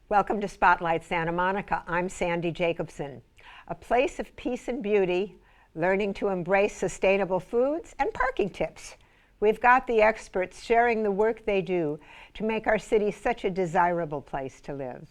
Welcome to Spotlight Santa Monica. I'm Sandy Jacobson. A place of peace and beauty, learning to embrace sustainable foods and parking tips. We've got the experts sharing the work they do to make our city such a desirable place to live.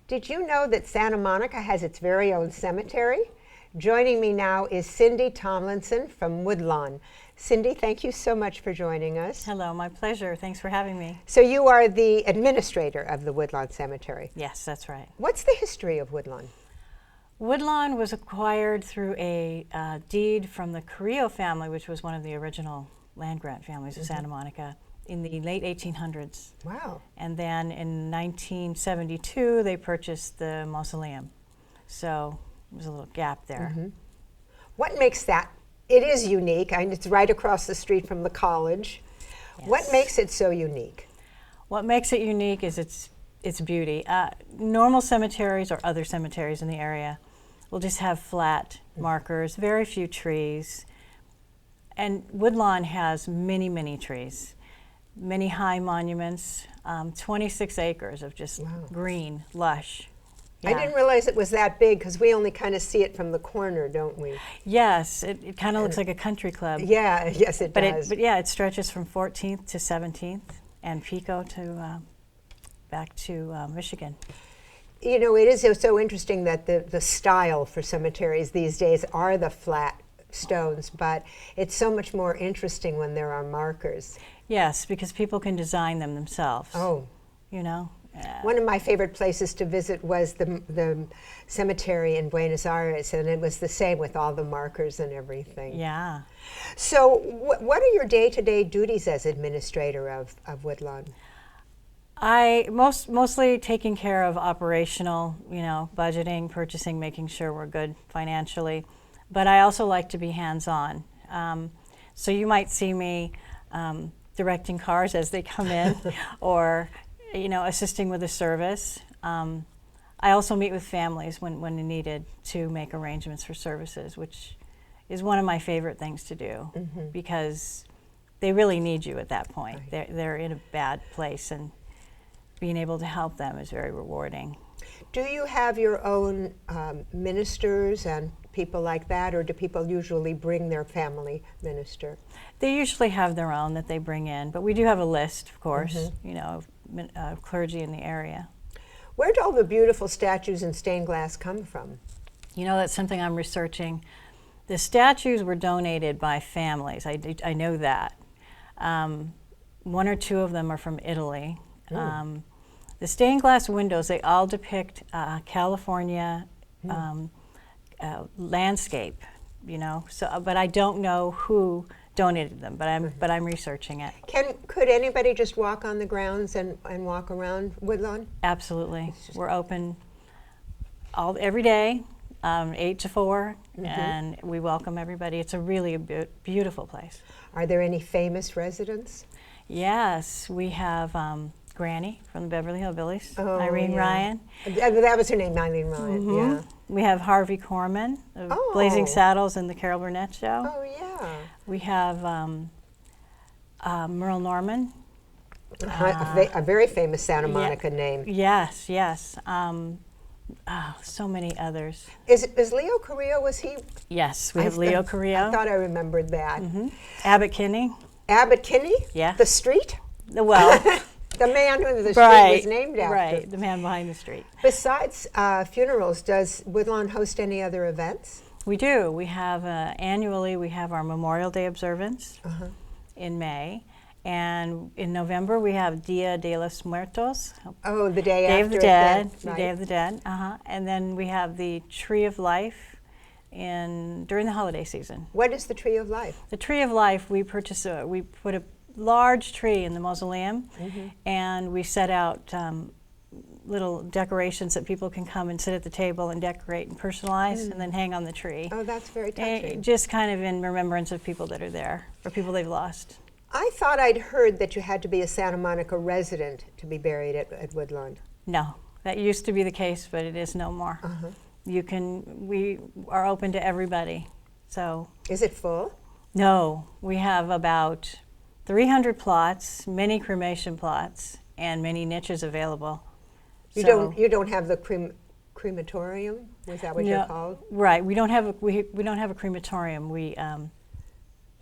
Did you know that Santa Monica has its very own cemetery? Joining me now is Cindy Tomlinson from Woodlawn. Cindy, thank you so much for joining us. Hello, my pleasure. Thanks for having me. So you are the administrator of the Woodlawn Cemetery. Yes, that's right. What's the history of Woodlawn? Woodlawn was acquired through a deed from the Carrillo family, which was one of the original land grant families of Santa Monica, in the late 1800s. Wow. And then in 1972, they purchased the mausoleum. So there was a little gap there. What makes that? It is unique, and it's right across the street from the college. Yes. What makes it so unique? What makes it unique is its beauty. Normal cemeteries or other cemeteries in the area will just have flat markers, very few trees. And Woodlawn has many, many trees. Many high monuments, 26 acres of just green, lush. Yeah. I didn't realize it was that big because we only kind of see it from the corner, don't we? Yes, it kind of looks like a country club. Yeah, yes it does. But yeah, it stretches from 14th to 17th and Pico to back to Michigan. You know, it is so interesting that the style for cemeteries these days are the flat stones, but it's so much more interesting when there are markers. Yes, because people can design them themselves. Oh. You know? One of my favorite places to visit was the cemetery in Buenos Aires, and it was the same with all the markers and everything. Yeah. So what are your day-to-day duties as administrator of Woodlawn? I mostly taking care of operational, budgeting, purchasing, making sure we're good financially. But I also like to be hands-on. So you might see me directing cars as they come in or, assisting with a service. I also meet with families when needed to make arrangements for services, which is one of my favorite things to do because they really need you at that point. Right. They're in a bad place, and being able to help them is very rewarding. Do you have your own ministers and people like that, or do people usually bring their family minister? They usually have their own that they bring in, but we do have a list, of course, of clergy in the area. Where do all the beautiful statues and stained glass come from? That's something I'm researching. The statues were donated by families. I know that. One or two of them are from Italy. The stained glass windows, they all depict California landscape, but I don't know who donated them, but I'm researching it. Could anybody just walk on the grounds and walk around Woodlawn? Absolutely. We're open every day, 8 to 4, and we welcome everybody. It's a really beautiful place. Are there any famous residents? Yes, we have Granny from the Beverly Hillbillies, Irene Ryan. That was her name, Irene Ryan, yeah. We have Harvey Korman of Blazing Saddles and the Carol Burnett Show. Oh, yeah. We have Merle Norman. A very famous Santa Monica name. Yes. So many others. Is Leo Carrillo, was he? Yes, we have Leo Carrillo. I thought I remembered that. Abbott Kinney. Abbott Kinney? Yeah. The street? Well. The man who the street was named after. Right, the man behind the street. Besides funerals, does Woodlawn host any other events? We do. We have annually we have our Memorial Day observance in May, and in November we have Dia de los Muertos. Oh, the day after of the Dead. Right. The Day of the Dead. And then we have the Tree of Life during the holiday season. What is the Tree of Life? The Tree of Life, we put a large tree in the mausoleum, and we set out little decorations that people can come and sit at the table and decorate and personalize and then hang on the tree. Oh, that's very touching. Just kind of in remembrance of people that are there or people they've lost. I thought I'd heard that you had to be a Santa Monica resident to be buried at Woodlawn. No, that used to be the case, but it is no more. We are open to everybody, so. Is it full? No, we have about 300 plots, many cremation plots, and many niches available. You So- don't have the crematorium? Was that what you're called? Right, we don't have a crematorium. We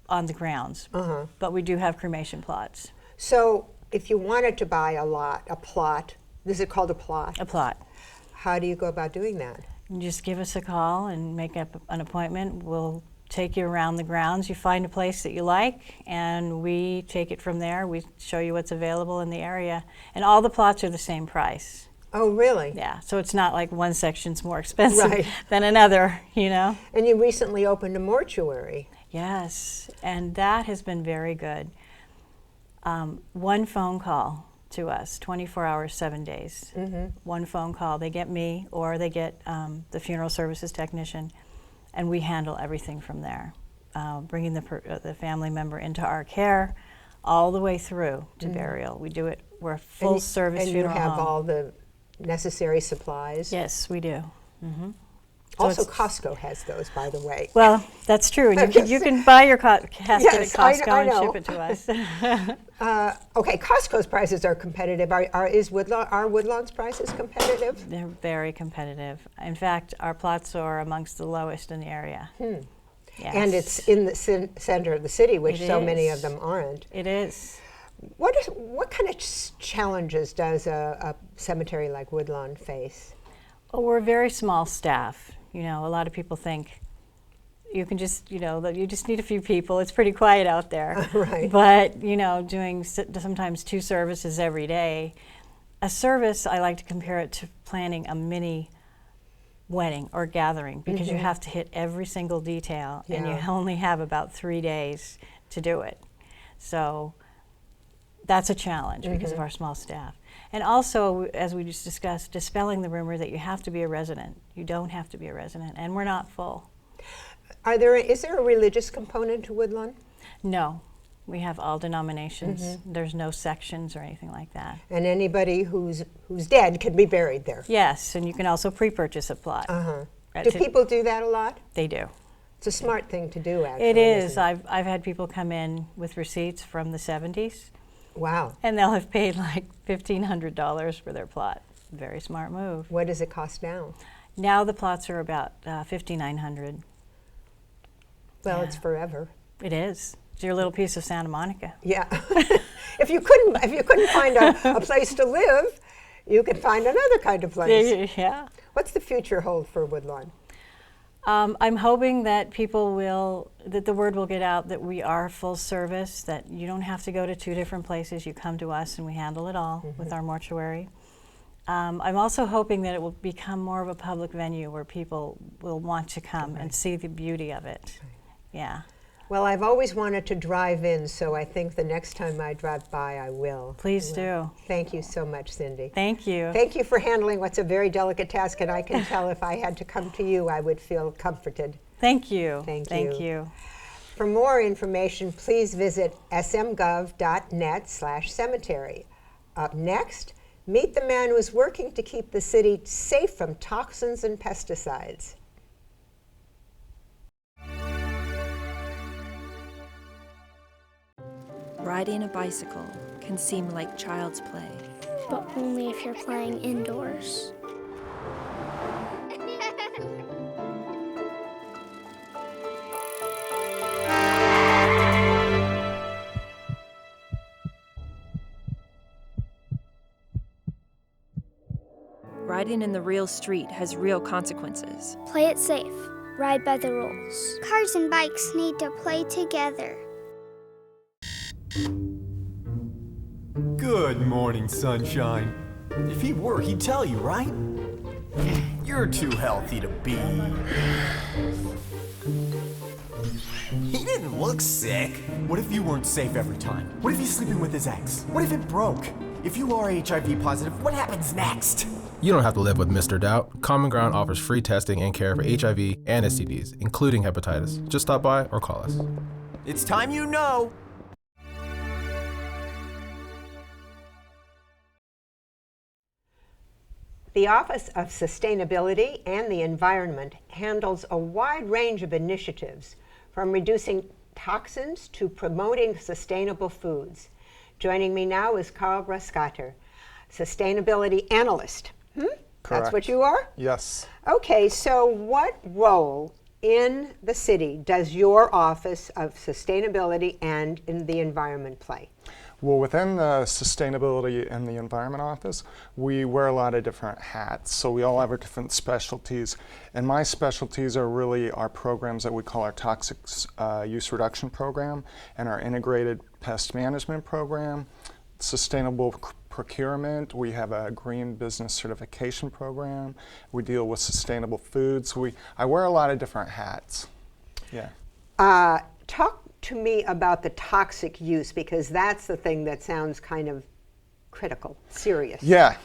on the grounds, but we do have cremation plots. So if you wanted to buy a plot, is it called a plot? A plot. How do you go about doing that? You just give us a call and make up an appointment. We'll take you around the grounds. You find a place that you like, and we take it from there. We show you what's available in the area, and all the plots are the same price. Oh, really? Yeah, so it's not like one section's more expensive Right. than another, you know? And you recently opened a mortuary. Yes, and that has been very good. One phone call to us, 24 hours, 7 days. One phone call. They get me, or they get the funeral services technician, and we handle everything from there, bringing the family member into our care all the way through to burial. We do it. We're a full-service funeral home. And you have all the necessary supplies? Yes, we do. Also, Costco has those, by the way. Well, that's true. And you can buy your casket Yes, at I Costco and know. ship it to us. Okay, Costco's prices are competitive. Are Woodlawn's prices competitive? They're very competitive. In fact, our plots are amongst the lowest in the area. Yes. And it's in the center of the city, which It so many of is. them aren't. It is. What kind of challenges does a cemetery like Woodlawn face? Well, we're a very small staff. You know, a lot of people think you can just, that you just need a few people. It's pretty quiet out there. Right. But, doing sometimes 2 services every day. A service, I like to compare it to planning a mini wedding or gathering, because you have to hit every single detail, and you only have about 3 days to do it. So that's a challenge because of our small staff. And also, as we just discussed, dispelling the rumor that you have to be a resident. You don't have to be a resident, and we're not full. Is there a religious component to Woodlawn? No, we have all denominations. There's no sections or anything like that. And anybody who's dead can be buried there? Yes, and you can also pre-purchase a plot. Do people do that a lot? They do. It's a smart thing to do, actually. It is. isn't it? I've had people come in with receipts from the 70s. Wow. And they'll have paid like $1,500 for their plot. Very smart move. What does it cost now? Now the plots are about $5,900. Well, it's forever. It is. It's your little piece of Santa Monica. Yeah. If you couldn't find a place to live, you could find another kind of place. Yeah. What's the future hold for Woodlawn? I'm hoping that that the word will get out that we are full service, that you don't have to go to 2 different places. You come to us and we handle it all with our mortuary. I'm also hoping that it will become more of a public venue where people will want to come and see the beauty of it. Yeah. Well, I've always wanted to drive in, so I think the next time I drive by, I will. Please do. Thank you so much, Cindy. Thank you. Thank you for handling what's a very delicate task, and I can tell if I had to come to you, I would feel comforted. Thank you. Thank you. you. For more information, please visit smgov.net/cemetery. Up next, meet the man who is working to keep the city safe from toxins and pesticides. Riding a bicycle can seem like child's play. But only if you're playing indoors. Riding in the real street has real consequences. Play it safe. Ride by the rules. Cars and bikes need to play together. Good morning, sunshine. If he were, he'd tell you, right? You're too healthy to be. He didn't look sick. What if you weren't safe every time? What if he's sleeping with his ex? What if it broke? If you are HIV positive, what happens next? You don't have to live with Mr. Doubt. Common Ground offers free testing and care for HIV and STDs, including hepatitis. Just stop by or call us. It's time you know. The Office of Sustainability and the Environment handles a wide range of initiatives, from reducing toxins to promoting sustainable foods. Joining me now is Karl Cotter, Sustainability Analyst. Correct. That's what you are? Yes. Okay, so what role in the city does your Office of Sustainability and in the Environment play? Well, within the Sustainability and the Environment Office, we wear a lot of different hats. So we all have our different specialties. And my specialties are really our programs that we call our Toxic Use Reduction Program and our Integrated Pest Management Program, Sustainable Procurement. We have a Green Business Certification Program. We deal with sustainable foods. I wear a lot of different hats. Yeah. Talk to me about the toxic use, because that's the thing that sounds kind of critical, serious. Yeah.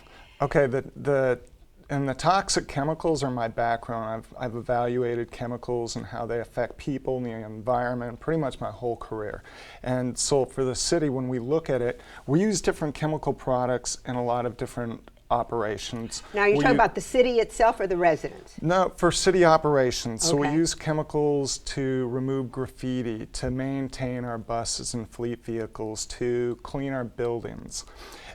Okay. And the toxic chemicals are my background. I've evaluated chemicals and how they affect people and the environment pretty much my whole career. And so for the city, when we look at it, we use different chemical products in a lot of different operations. Now you're talking about the city itself or the residents? No, for city operations. Okay. So we use chemicals to remove graffiti, to maintain our buses and fleet vehicles, to clean our buildings.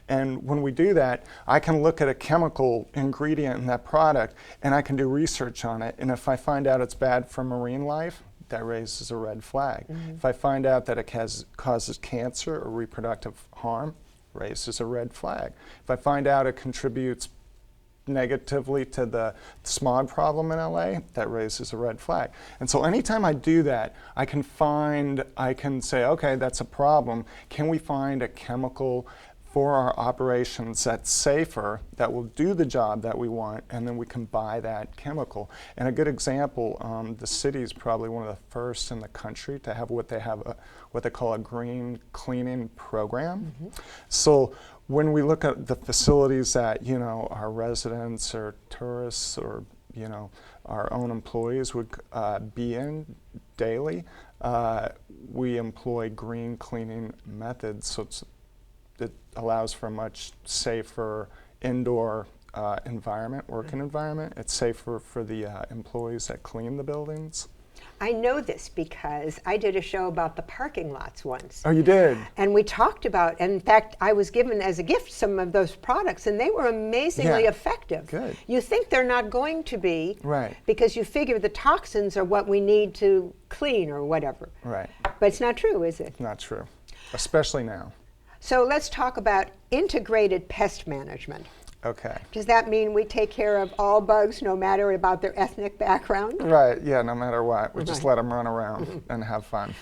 And when we do that, I can look at a chemical ingredient in that product and I can do research on it. And if I find out it's bad for marine life, that raises a red flag. Mm-hmm. If I find out that it causes cancer or reproductive harm, raises a red flag. If I find out it contributes negatively to the smog problem in LA, that raises a red flag. And so anytime I do that, I can say, okay, that's a problem. Can we find a chemical for our operations that's safer, that will do the job that we want, and then we can buy that chemical. And a good example, the city is probably one of the first in the country to have what they call a green cleaning program. Mm-hmm. So when we look at the facilities that our residents or tourists or our own employees would be in daily, we employ green cleaning methods. So it allows for a much safer indoor working environment. It's safer for the employees that clean the buildings. I know this because I did a show about the parking lots once. Oh, you did? And we talked about, and in fact, I was given as a gift some of those products, and they were amazingly effective. Good. You think they're not going to be, right? Because you figure the toxins are what we need to clean or whatever. Right. But it's not true, is it? Not true, especially now. So let's talk about integrated pest management. Okay. Does that mean we take care of all bugs no matter about their ethnic background? Right, yeah, no matter what. We just let them run around and have fun.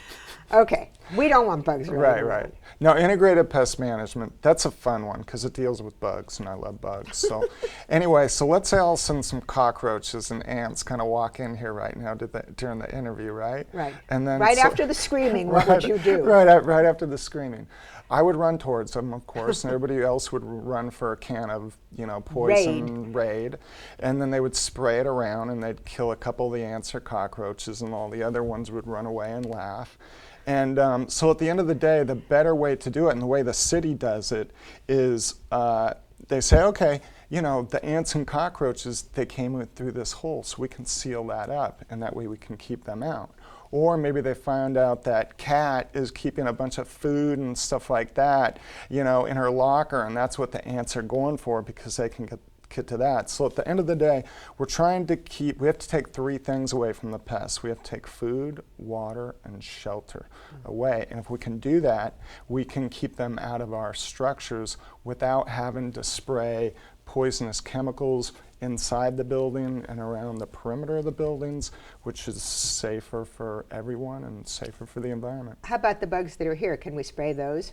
Okay, we don't want bugs running around. Right. Now, integrated pest management, that's a fun one because it deals with bugs, and I love bugs. So anyway, so let's say all of a sudden some cockroaches and ants kind of walk in here right now during the interview, right? Right. And then after the screaming, what would you do? Right after the screaming. I would run towards them, of course, and everybody else would run for a can of, poison Raid, and then they would spray it around, and they'd kill a couple of the ants or cockroaches, and all the other ones would run away and laugh. And so at the end of the day, the better way to do it, and the way the city does it, is they say, okay, the ants and cockroaches, they came through this hole, so we can seal that up, and that way we can keep them out. Or maybe they found out that cat is keeping a bunch of food and stuff like that, in her locker, and that's what the ants are going for because they can get to that. So at the end of the day, we have to take three things away from the pests. We have to take food, water, and shelter away. And if we can do that, we can keep them out of our structures without having to spray poisonous chemicals inside the building and around the perimeter of the buildings, which is safer for everyone and safer for the environment. How about the bugs that are here? Can we spray those?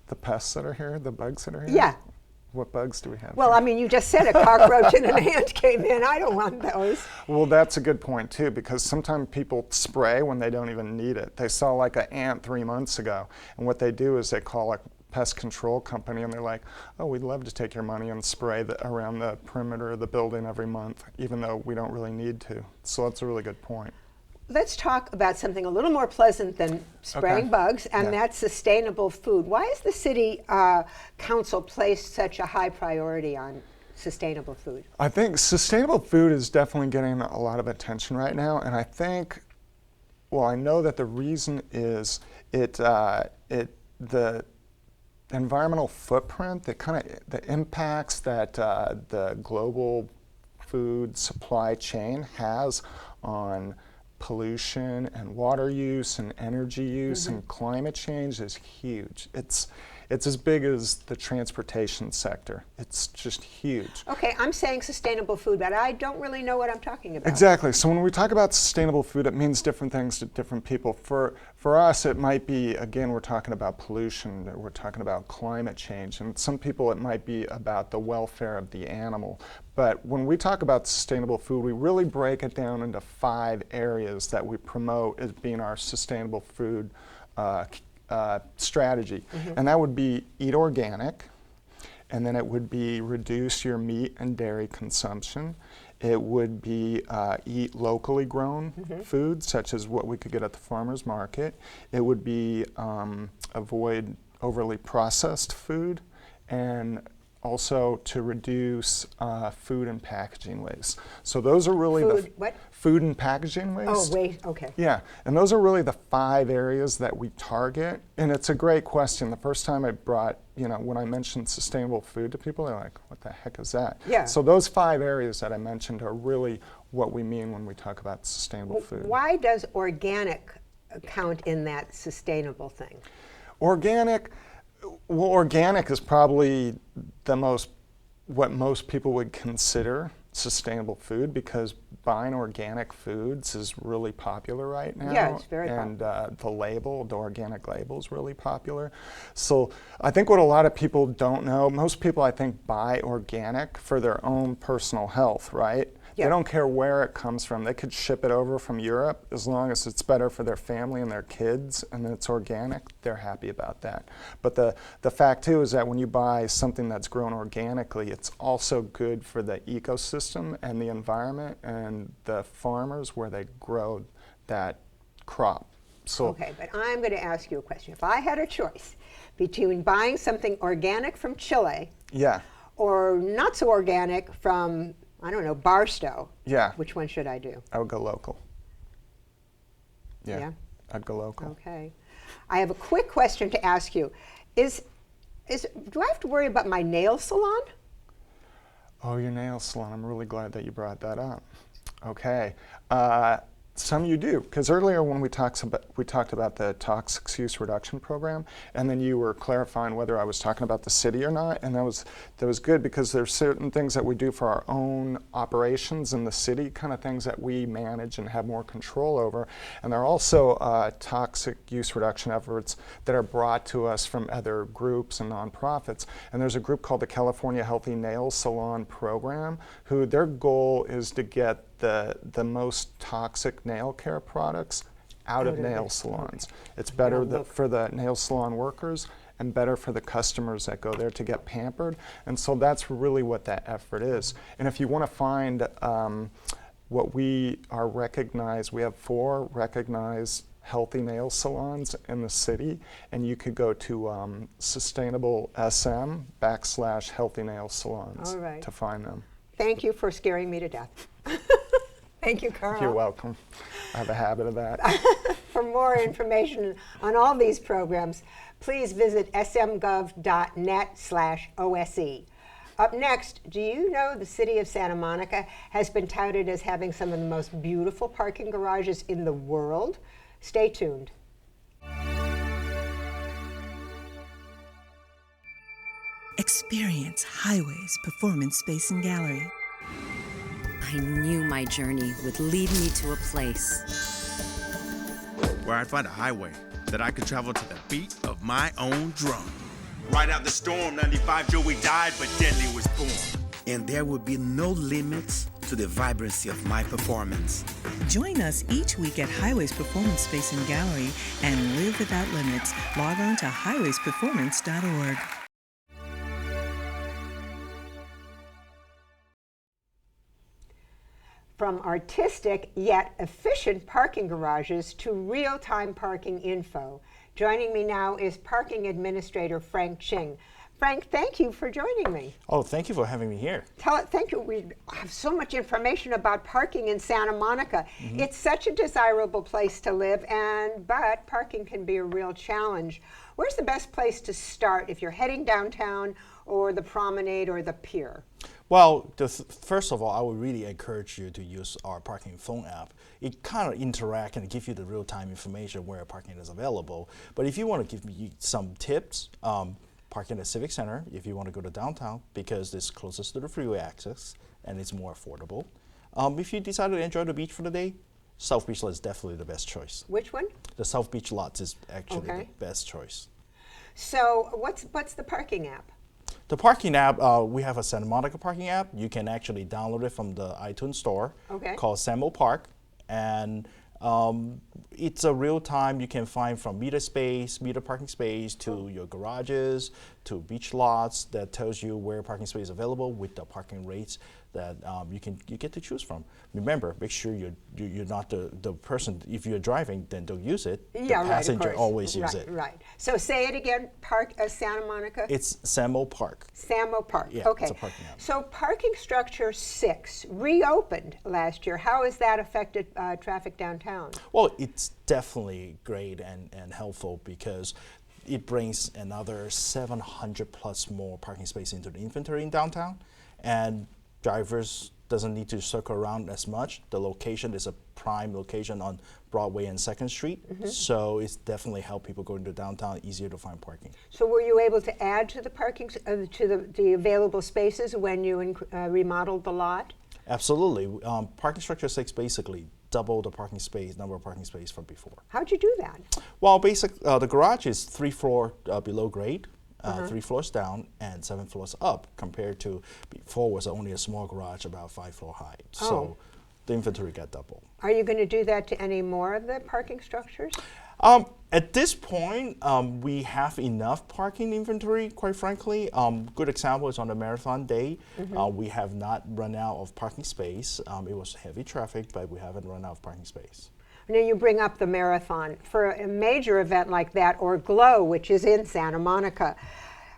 The pests that are here, the bugs that are here? Yeah. What bugs do we have? Well, here? You just said a cockroach and an ant came in. I don't want those. Well, that's a good point too, because sometimes people spray when they don't even need it. They saw like an ant 3 months ago, and what they do is they call a pest control company, and they're like, oh, we'd love to take your money and spray around the perimeter of the building every month, even though we don't really need to. So that's a really good point. Let's talk about something a little more pleasant than spraying bugs, and that's sustainable food. Why has the city council placed such a high priority on sustainable food? I think sustainable food is definitely getting a lot of attention right now, and I think, well, I know that the reason is the environmental footprint, the impacts that the global food supply chain has on pollution and water use and energy use and climate change is huge. It's as big as the transportation sector. It's just huge. Okay, I'm saying sustainable food, but I don't really know what I'm talking about. Exactly. So when we talk about sustainable food, it means different things to different people. For us, it might be, again, we're talking about pollution, we're talking about climate change, and some people it might be about the welfare of the animal. But when we talk about sustainable food, we really break it down into 5 areas that we promote as being our sustainable food strategy. And that would be eat organic, and then it would be reduce your meat and dairy consumption. It would be eat locally grown food, such as what we could get at the farmer's market. It would be avoid overly processed food, and also to reduce food and packaging waste. So those are really food and packaging waste. Oh, wait, okay. Yeah, and those are really the 5 areas that we target. And it's a great question. The first time I brought, when I mentioned sustainable food to people, they're like, what the heck is that? Yeah. So those 5 areas that I mentioned are really what we mean when we talk about sustainable food. Why does organic count in that sustainable thing? Organic is probably what most people would consider sustainable food, because buying organic foods is really popular right now. Yeah, it's very popular. And the organic label is really popular. So I think what a lot of people don't know, most people I think buy organic for their own personal health, right? Yeah. They don't care where it comes from. They could ship it over from Europe as long as it's better for their family and their kids and it's organic, they're happy about that. But the fact too is that when you buy something that's grown organically, it's also good for the ecosystem and the environment and the farmers where they grow that crop. So, okay, but I'm going to ask you a question. If I had a choice between buying something organic from Chile or not so organic from, I don't know, Barstow. Yeah. Which one should I do? I would go local. Yeah? I'd go local. Okay. I have a quick question to ask you. Do I have to worry about my nail salon? Oh, your nail salon. I'm really glad that you brought that up. Okay. Some you do, because earlier when we talked about the toxics use reduction program, and then you were clarifying whether I was talking about the city or not, and that was good, because there's certain things that we do for our own operations in the city, kind of things that we manage and have more control over, and there are also toxic use reduction efforts that are brought to us from other groups and nonprofits. And there's a group called the California Healthy Nail Salon Program, who their goal is to get the most toxic nail care products out of nail salons. Okay. It's better for the nail salon workers and better for the customers that go there to get pampered. And so that's really what that effort is. And if you want to find what we are recognized, we have 4 recognized healthy nail salons in the city, and you could go to Sustainable SM /healthy nail salons to find them. Thank you for scaring me to death. Thank you, Karl. You're welcome. I have a habit of that. For more information on all these programs, please visit smgov.net/OSE. Up next, do you know the city of Santa Monica has been touted as having some of the most beautiful parking garages in the world? Stay tuned. Experience Highway's Performance Space and Gallery. I knew my journey would lead me to a place where I'd find a highway that I could travel to the beat of my own drum. Ride out the storm, 95 Joey died, but deadly was born. And there would be no limits to the vibrancy of my performance. Join us each week at Highway's Performance Space and Gallery and live without limits. Log on to highwaysperformance.org. From artistic yet efficient parking garages to real-time parking info. Joining me now is Parking Administrator Frank Ching. Frank, thank you for joining me. Oh, thank you for having me here. Thank you. We have so much information about parking in Santa Monica. It's such a desirable place to live, but parking can be a real challenge. Where's the best place to start if you're heading downtown or the promenade or the pier? Well, first of all, I would really encourage you to use our parking phone app. It kind of interact and give you the real-time information where parking is available. But if you want to give me some tips, parking at Civic Center if you want to go to downtown because it's closest to the freeway access and it's more affordable. If you decide to enjoy the beach for the day, South Beach Lot is definitely the best choice. Which one? The South Beach Lot is actually the best choice. So what's the parking app? The parking app, we have a Santa Monica parking app. You can actually download it from the iTunes store called Samo Park. And it's a real time you can find from meter parking space to your garages to beach lots that tells you where parking space is available with the parking rates that you get to choose from. Remember, make sure you're not the person. If you're driving, then don't use it. Yeah, the passenger always use it. Right. So say it again. Santa Monica. It's Samo Park. Samo Park. Yeah, okay. It's a parking app. So parking structure 6 reopened last year. How has that affected traffic downtown? Well, it's definitely great and helpful because it brings another 700 plus more parking space into the inventory in downtown, and drivers doesn't need to circle around as much. The location is a prime location on Broadway and 2nd Street, so it's definitely helped people go into downtown, easier to find parking. So were you able to add to the parking, to the available spaces when you remodeled the lot? Absolutely. Parking structure 6 basically double the number of parking space from before. How'd you do that? Well, the garage is 3 floors below grade. 3 floors down and 7 floors up, compared to before was only a small garage about 5 floors high. So the inventory got double. Are you going to do that to any more of the parking structures? At this point, we have enough parking inventory, quite frankly. Good example is on the marathon day. We have not run out of parking space. It was heavy traffic, but we haven't run out of parking space. Now you bring up the marathon. For a major event like that, or GLOW, which is in Santa Monica,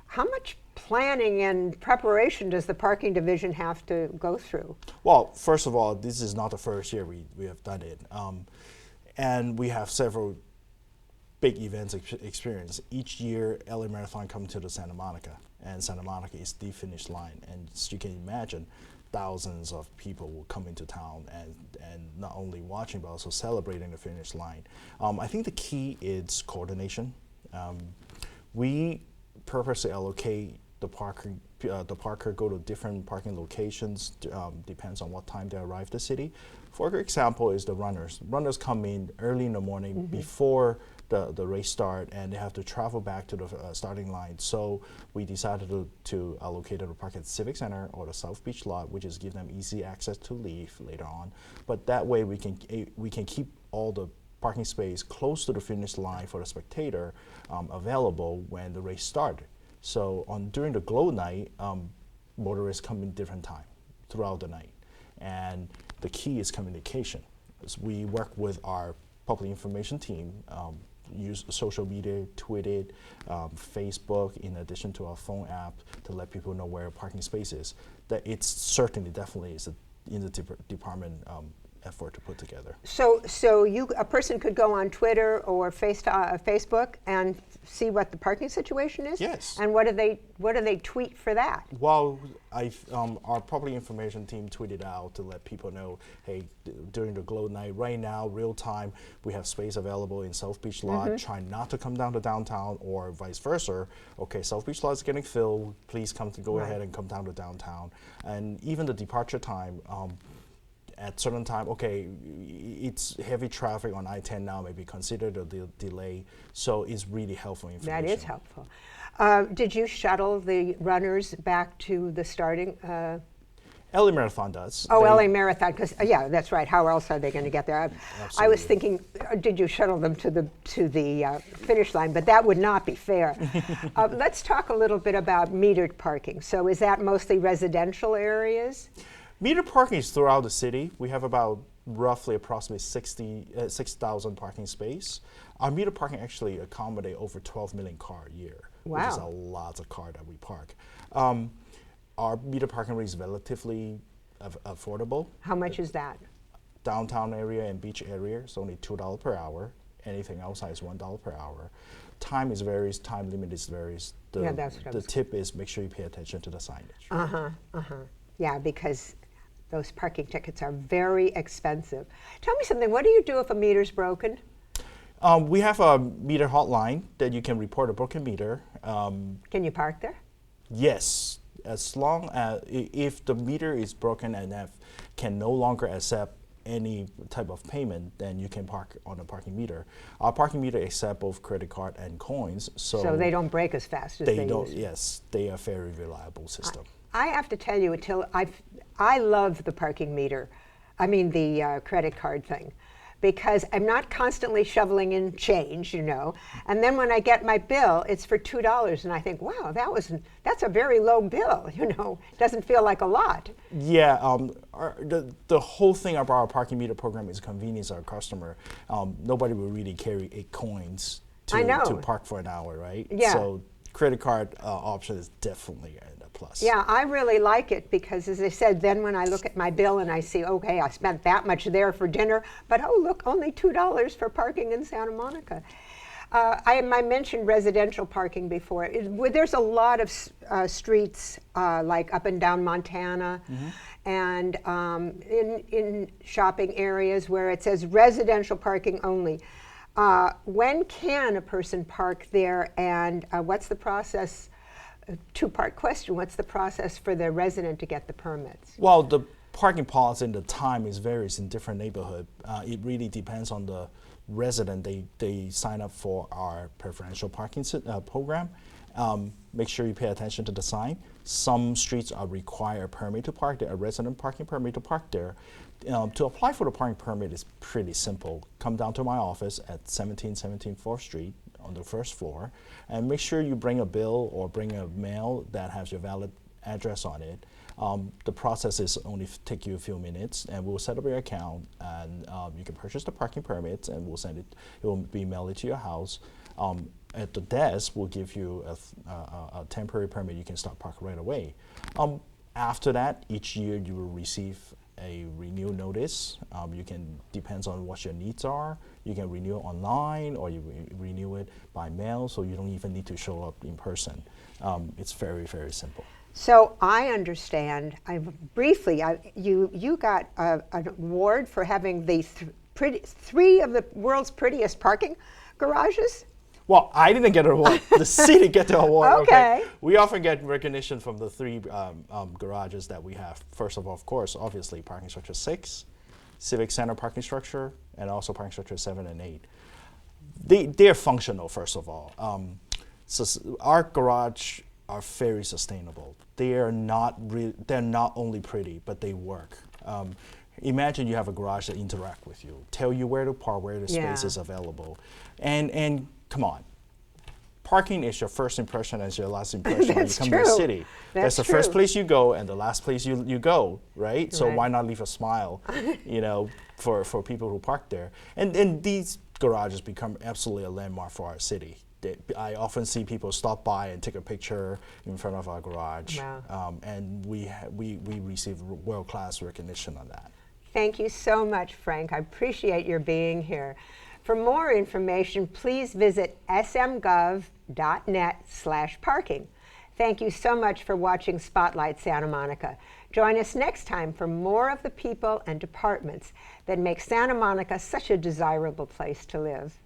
how much planning and preparation does the parking division have to go through? Well, first of all, this is not the first year we have done it. And we have several big events experience. Each year, LA Marathon comes to the Santa Monica, and Santa Monica is the finish line. And as you can imagine, thousands of people will come into town and not only watching but also celebrating the finish line. I think the key is coordination. We purposely allocate the parker go to different parking locations, depends on what time they arrive the city. For example is the runners. Runners come in early in the morning before the race start, and they have to travel back to the starting line. So we decided to allocate them to park at Civic Center or the South Beach Lot, which is give them easy access to leave later on. But that way we can keep all the parking space close to the finish line for the spectator available when the race started. So during the GLOW night, motorists come in different time throughout the night, and the key is communication. We work with our public information team, use social media, Twitter, Facebook, in addition to our phone app to let people know where a parking space is. That definitely is in the department effort to put together. So a person could go on Twitter or Facebook and see what the parking situation is? Yes. And what do they tweet for that? Well, our public information team tweeted out to let people know, hey, during the GLOW night, right now, real time, we have space available in South Beach Lot. Try not to come down to downtown, or vice versa. Okay, South Beach Lot is getting filled. Please go ahead and come down to downtown. And even the departure time, at certain time, okay, it's heavy traffic on I-10 now, maybe consider the delay. So it's really helpful information. That is helpful. Did you shuttle the runners back to the starting? LA Marathon does. Oh, LA Marathon, because yeah, that's right. How else are they going to get there? I was thinking, did you shuttle them to the finish line? But that would not be fair. Let's talk a little bit about metered parking. So is that mostly residential areas? Meter parking is throughout the city. We have about approximately 6,000 parking space. Our meter parking actually accommodate over 12 million cars a year. which is a Wow. lot of car that we park. Our meter parking rate is relatively affordable. How much is that? Downtown area and beach area is only $2 per hour. Anything outside is $1 per hour. Time is varies, time limit is varies. Yeah, that's what I the was- tip is make sure you pay attention to the signage. Yeah, because those parking tickets are very expensive. Tell me something, what do you do if a meter's broken? We have a meter hotline that you can report a broken meter. Can you park there? Yes, as long as if the meter is broken and can no longer accept any type of payment, then you can park on a parking meter. Our parking meter accept both credit card and coins, So they don't break as fast as they don't. used to. Yes, they are very reliable system. I have to tell you, I love the parking meter, I mean the credit card thing, because I'm not constantly shoveling in change, you know, and then when I get my bill, it's for $2, and I think, wow, that's a very low bill, you know, doesn't feel like a lot. Yeah, the whole thing about our parking meter program is convenience our customer. Nobody will really carry 8 coins I know. to park for an hour, right? Yeah. So credit card option is definitely a plus. Yeah, I really like it because, as I said, then when I look at my bill and I see, okay, I spent that much there for dinner, but oh, look, only $2 for parking in Santa Monica. I mentioned residential parking before. There's a lot of streets like up and down Montana and in shopping areas where it says residential parking only. When can a person park there, and what's the process? Two-part question. What's the process for the resident to get the permits? Well, the parking policy and the time varies in different neighborhood. It really depends on the resident. They sign up for our preferential parking program. Make sure you pay attention to the sign. Some streets require a permit to park there, a resident parking permit to park there. To apply for the parking permit is pretty simple. Come down to my office at 1717 4th Street on the first floor, and make sure you bring a bill or bring a mail that has your valid address on it. The process is only take you a few minutes, and we'll set up your account, and you can purchase the parking permits, and we'll send it. It will be mailed to your house. At the desk, we'll give you a temporary permit. You can start parking right away. After that, each year you will receive a renew notice. You can, depends on what your needs are. You can renew it online, or you renew it by mail, so you don't even need to show up in person. It's very, very simple. So I understand. You got an award for having the three of the world's prettiest parking garages. Well, I didn't get an award. The city get the award. Okay. We often get recognition from the 3 garages that we have. First of all, of course, obviously, parking structure 6, Civic Center parking structure, and also parking structure 7 and 8. They're functional, first of all. So our garage are very sustainable. They're not only pretty, but they work. Imagine you have a garage that interact with you, tell you where to park, where the space is available, and come on. Parking is your first impression and your last impression when you come to a city. That's the first place you go and the last place you go, right? So why not leave a smile, you know, for people who park there? And these garages become absolutely a landmark for our city. I often see people stop by and take a picture in front of our garage, and we receive world-class recognition on that. Thank you so much, Frank. I appreciate your being here. For more information, please visit smgov.net/parking. Thank you so much for watching Spotlight Santa Monica. Join us next time for more of the people and departments that make Santa Monica such a desirable place to live.